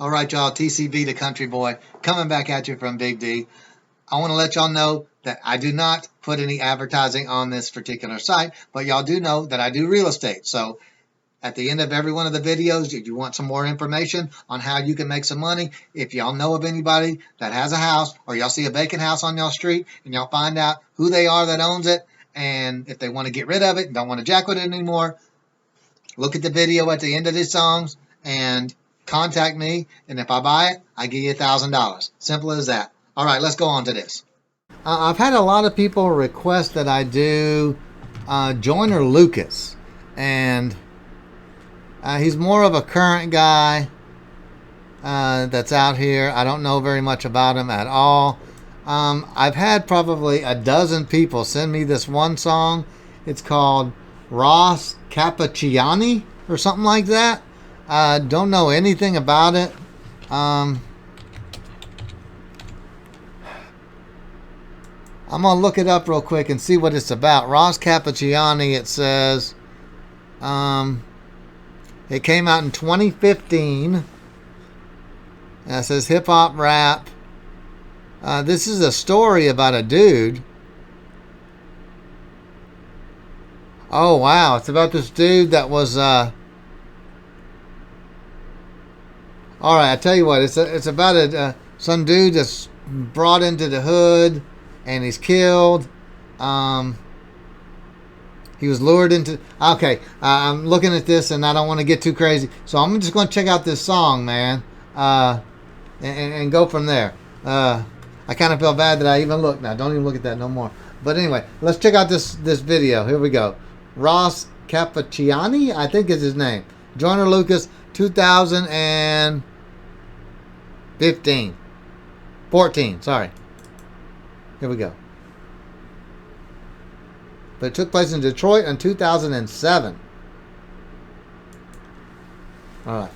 All right, y'all, T.C.B, the country boy, coming back at you from Big D. I want to let y'all know that I do not put any advertising on this particular site, but y'all do know that I do real estate. So at the end of every one of the videos, if you want some more information on how you can make some money, if y'all know of anybody that has a house or y'all see a vacant house on y'all street and y'all find out who they are that owns it, and if they want to get rid of it and don't want to jack with it anymore, look at the video at the end of these songs and contact me, and if I buy it, I give you $1,000. Simple as that. All right, let's go on to this. I've had a lot of people request that I do Joyner Lucas, and he's more of a current guy that's out here. I don't know very much about him at all. I've had probably a dozen people send me this one song. It's called Ross Capicchioni or something like that. Don't know anything about it. I'm going to look it up real quick and see what it's about. Ross Capicchioni, it says, it came out in 2015. And it says hip-hop rap. This is a story about a dude. Oh, wow. It's about this dude that was... All right, I tell you what, it's about some dude that's brought into the hood and he's killed. He was lured into... Okay, I'm looking at this and I don't want to get too crazy, so I'm just going to check out this song, man, and go from there. I kind of feel bad that I even looked now. Don't even look at that no more. But anyway, let's check out this video. Here we go. Ross Capicchioni, I think is his name. Joyner Lucas, 2015. 14, sorry. Here we go. But it took place in Detroit in 2007. All right.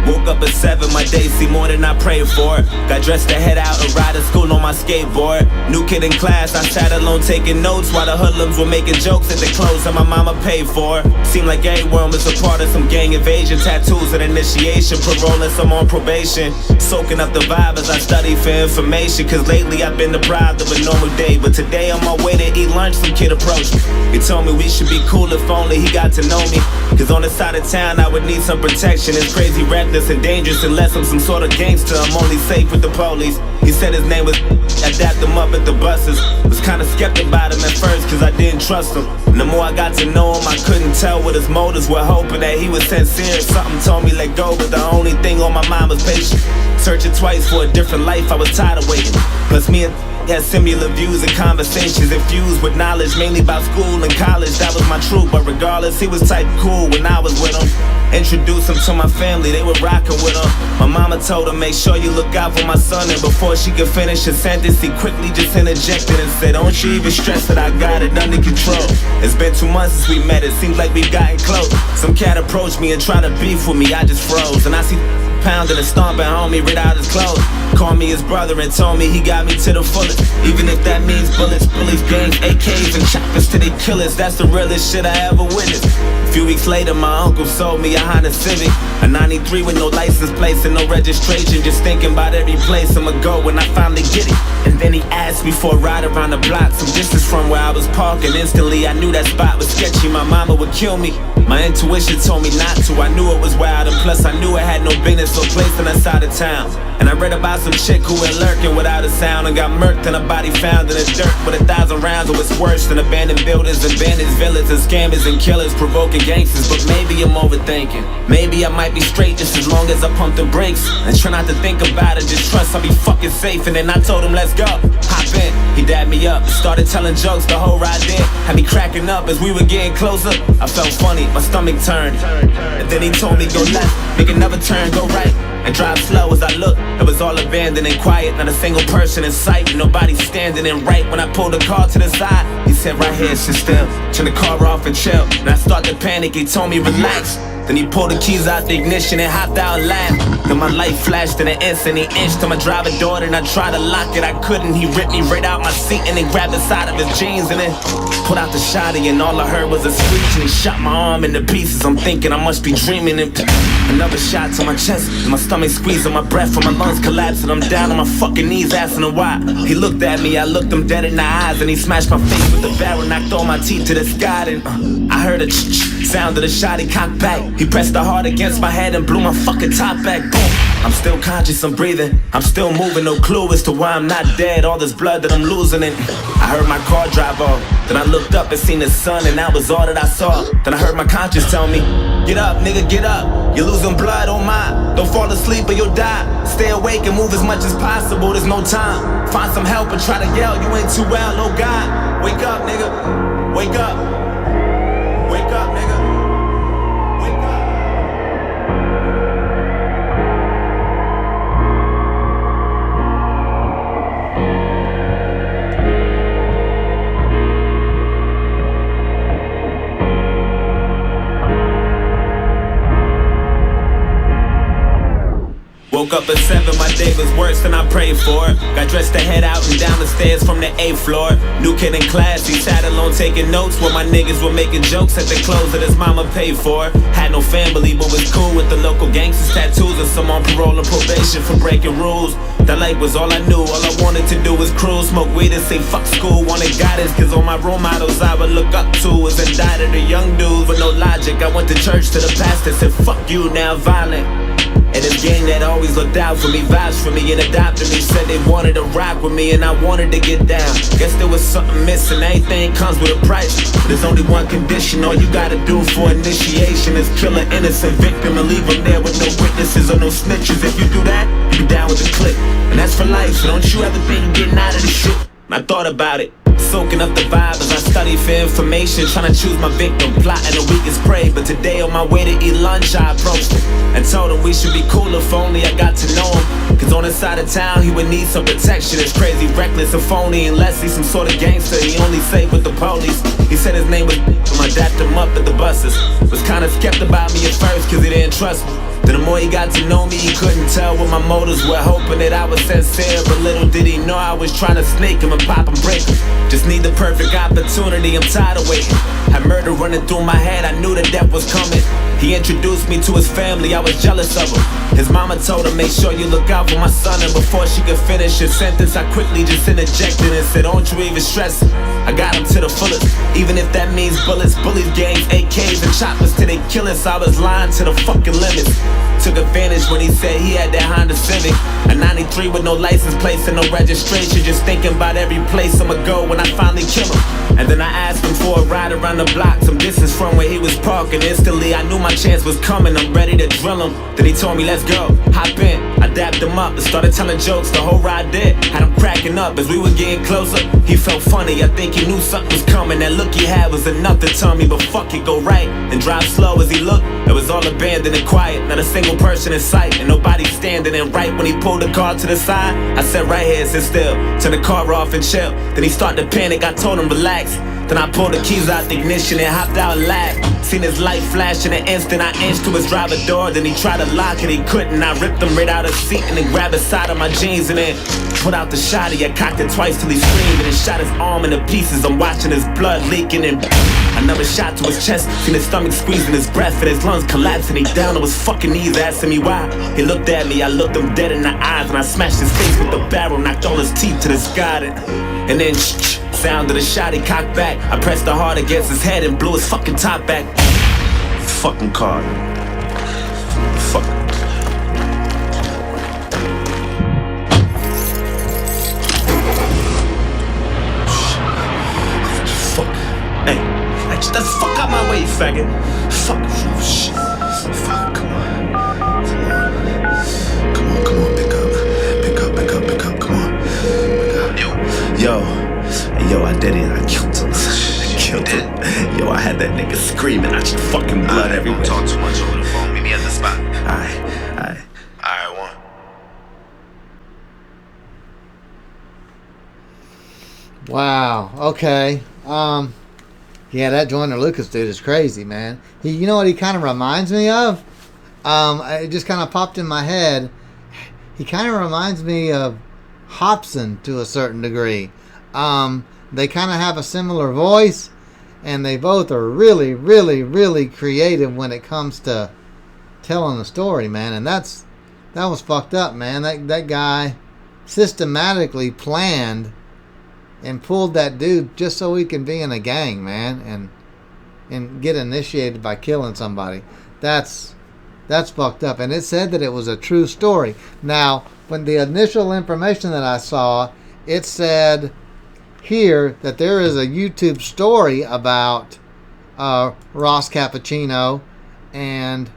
Woke up at 7, my day seemed more than I prayed for. Got dressed to head out and ride to school on my skateboard. New kid in class, I sat alone taking notes while the hoodlums were making jokes at the clothes that my mama paid for. Seemed like everyone was a part of some gang invasion. Tattoos and initiation, parole and some on probation. Soaking up the vibe as I study for information, cause lately I've been deprived of a normal day. But today on my way to eat lunch, some kid approached me. He told me we should be cool if only he got to know me, cause on the side of town I would need some protection. It's crazy, reckless and dangerous unless I'm some sort of gangster. I'm only safe with the police. He said his name was I dapped him up at the buses. Was kinda skeptic about him at first cause I didn't trust him. And the more I got to know him, I couldn't tell what his motives were, hoping that he was sincere. Something told me let go, but the only thing on my mind was patience. Searching twice for a different life, I was tired of waiting. Plus me and had similar views and conversations infused with knowledge, mainly about school and college. That was my truth, but regardless, he was type cool when I was with him. Introduced him to my family, they were rocking with him. My mama told him, make sure you look out for my son. And before she could finish her sentence, he quickly just interjected and said, don't you even stress that I got it under control. It's been 2 months since we met, it seems like we've gotten close. Some cat approached me and tried to beef with me, I just froze. And I see pounding and stomping homie right out his clothes. Called me his brother and told me he got me to the fullest. Even if that means bullets, bullies, gangs, AKs, and choppers to they killers. That's the realest shit I ever witnessed. A few weeks later, my uncle sold me a Honda Civic, a 93 with no license plates and no registration. Just thinking about every place I'ma go when I finally get it. And then he asked me for a ride around the block, some distance from where I was parking. Instantly I knew that spot was sketchy, my mama would kill me. My intuition told me not to, I knew it was wild, and plus I knew it had no business or place on that side of town. And I read about some chick who went lurking without a sound and got murked and her body found in the dirt with 1,000 rounds. It was worse than abandoned buildings, abandoned villains, and scammers and killers provoking gangsters. But maybe I'm overthinking. Maybe I might be straight just as long as I pump the brakes and try not to think about it. Just trust I'll be fucking safe. And then I told him let's go, hop in. He dabbed me up, started telling jokes the whole ride there. Had me cracking up as we were getting closer. I felt funny, my stomach turned. And then he told me go left, make another turn, go right. and drive slow as I look. It was all abandoned and quiet, not a single person in sight, nobody standing. And right when I pulled the car to the side, he said, right here, sit still, turn the car off and chill. And I started to panic, he told me relax. Then he pulled the keys out the ignition and hopped out and laughed. Then my light flashed in an instant. He inched to my driver door and I tried to lock it. I couldn't. He ripped me right out my seat and then grabbed the side of his jeans and then pulled out the shotty and all I heard was a screech. And he shot my arm into pieces. I'm thinking I must be dreaming. And another shot to my chest and my stomach squeezing my breath and my lungs collapsing. I'm down on my fucking knees asking him why. He looked at me. I looked him dead in the eyes and he smashed my face with the barrel. Knocked all my teeth to the sky. And I heard a sound of the shot. He cocked back. He pressed the heart against my head and blew my fucking top back. Boom. I'm still conscious, I'm breathing, I'm still moving, no clue as to why I'm not dead. All this blood that I'm losing and I heard my car drive off. Then I looked up and seen the sun and that was all that I saw. Then I heard my conscience tell me, get up, nigga, get up. You're losing blood, oh my. Don't fall asleep or you'll die. Stay awake and move as much as possible, there's no time. Find some help and try to yell, you ain't too well, oh God. Wake up, nigga, wake up. Wake up, nigga. Woke up at 7, my day was worse than I prayed for. Got dressed to head out and down the stairs from the 8th floor. New kid in class, he sat alone taking notes while my niggas were making jokes at the clothes that his mama paid for. Had no family but was cool with the local gangsters, tattoos, and some on parole and probation for breaking rules. That life was all I knew, all I wanted to do was cruise, smoke weed and say fuck school. Wanted guidance cause all my role models I would look up to was indicted the young dudes with no logic. I went to church to the pastor, said fuck you, now violent. And this gang that always looked out for me, vouched for me and adopted me, said they wanted to rock with me and I wanted to get down. Guess there was something missing, everything comes with a price. There's only one condition, all you gotta do for initiation is kill an innocent victim and leave them there with no witnesses or no snitches. If you do that, you be down with the clique. And that's for life, so don't you ever think you're getting out of this shit. I thought about it, soaking up the vibe as I study for information, trying to choose my victim, plotting the weakest prey. But today on my way to eat lunch, I approached him and told him we should be cool if only I got to know him. Cause on his side of town, he would need some protection. It's crazy, reckless, and phony, unless he's some sort of gangster. He only stayed with the police. He said his name was I dapped him up at the buses. Was kinda skeptical about me at first cause he didn't trust me. Then the more he got to know me, he couldn't tell what my motives were, hoping that I was sincere. But little did he know I was trying to snake him and pop and break him. Just need the perfect opportunity, I'm tired of waiting. Had murder running through my head, I knew that death was coming. He introduced me to his family, I was jealous of him. His mama told him, make sure you look out for my son. And before she could finish his sentence, I quickly just interjected and said, don't you even stress it. I got him to the fullest, even if that means bullets, bullies, gangs, AKs, and choppers till they kill us. I was lying to the fucking limits. Took advantage when he said he had that Honda Civic, a 93 with no license plates and no registration. Just thinking about every place I'ma go when I finally kill him. And then I asked him for a ride around the block, some distance from where he was parking. Instantly I knew my chance was coming, I'm ready to drill him. Then he told me let's go, hop in. I dapped him up and started telling jokes, the whole ride did. Had him cracking up as we were getting closer. He felt funny, I think he knew something was coming. That look he had was enough to tell me, but fuck it, go right and drive slow as he looked. It was all abandoned and quiet, not a single person in sight and nobody standing. And right when he pulled the car to the side, I said right here, sit still, turn the car off and chill. Then he started to panic, I told him relax. Then I pulled the keys out the ignition and hopped out and laughed. Seen his light flash in an instant, I inched to his driver door. Then he tried to lock it, he couldn't. I ripped him right out of the seat and then grabbed the side of my jeans and then put out the shotty. I cocked it twice till he screamed and then shot his arm into pieces. I'm watching his blood leaking and another shot to his chest. Seen his stomach squeezing his breath and his lungs collapsing. He down on his fucking knees asking me why. He looked at me, I looked him dead in the eyes and I smashed his face with the barrel, knocked all his teeth to the sky. And then sound of the shot, he cocked back. I pressed the heart against his head and blew his fucking top back. Fucking car. Fuck. Fuck. Hey, just the fuck out my way, faggot. Fuck. Oh, shit. Fuck, come on. Come on, pick up, come on. Yo, I did it, I killed him. Yo, I had that nigga screaming, I just fucking blood everywhere. Don't talk too much over the phone, meet me at the spot. Alright. Alright, Wow. Okay. Yeah, that Joyner Lucas dude is crazy, man. You know what he kind of reminds me of? It just kind of popped in my head. He kind of reminds me of Hobson to a certain degree. They kind of have a similar voice, and they both are really, really, really creative when it comes to telling a story, man. And that was fucked up, man. That guy systematically planned and pulled that dude just so he can be in a gang, man, and get initiated by killing somebody. That's fucked up. And it said that it was a true story. Now, when the initial information that I saw, it said here that there is a YouTube story about Ross Cappuccino, and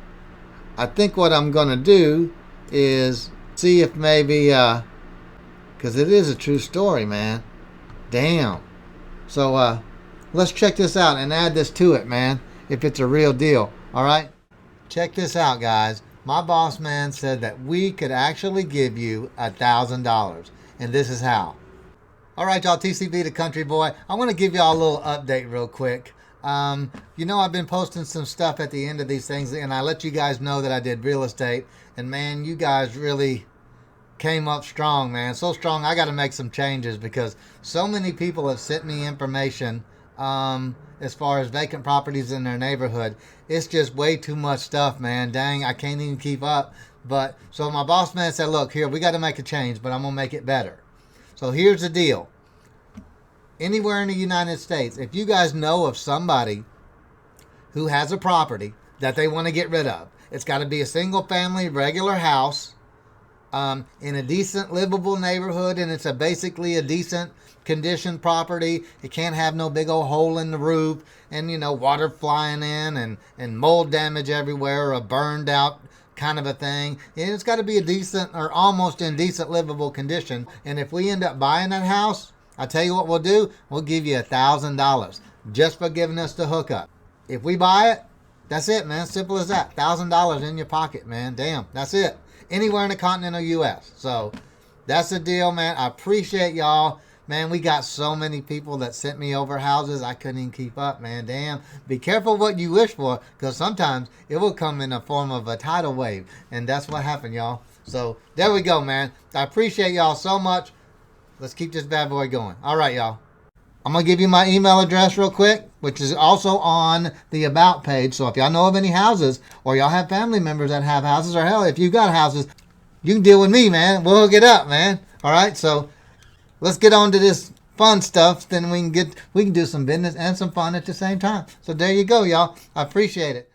I think what I'm going to do is see if maybe, because it is a true story, man. Damn. So let's check this out and add this to it, man, if it's a real deal. All right? Check this out, guys. My boss man said that we could actually give you $1,000, and this is how. All right, y'all, T.C.B. the Country Boy. I want to give y'all a little update real quick. I've been posting some stuff at the end of these things, and I let you guys know that I did real estate. And, man, you guys really came up strong, man. So strong, I got to make some changes because so many people have sent me information as far as vacant properties in their neighborhood. It's just way too much stuff, man. Dang, I can't even keep up. But so my boss man said, look, here, we got to make a change, but I'm going to make it better. So here's the deal. Anywhere in the United States, if you guys know of somebody who has a property that they want to get rid of, it's got to be a single family, regular house, in a decent, livable neighborhood, and it's basically a decent condition property. It can't have no big old hole in the roof and, water flying in and mold damage everywhere or a burned out kind of a thing. And it's got to be a decent or almost in decent, livable condition. And if we end up buying that house, I tell you what we'll do. We'll give you $1,000 just for giving us the hookup. If we buy it, that's it, man. Simple as that. $1,000 in your pocket, man. Damn, that's it. Anywhere in the continental U.S. So that's the deal, man. I appreciate y'all. Man, we got so many people that sent me over houses. I couldn't even keep up, man. Damn. Be careful what you wish for, because sometimes it will come in the form of a tidal wave. And that's what happened, y'all. So there we go, man. I appreciate y'all so much. Let's keep this bad boy going. All right, y'all. I'm going to give you my email address real quick, which is also on the About page. So if y'all know of any houses, or y'all have family members that have houses, or hell, if you've got houses, you can deal with me, man. We'll hook it up, man. All right, so let's get on to this fun stuff. Then we can do some business and some fun at the same time. So there you go, y'all. I appreciate it.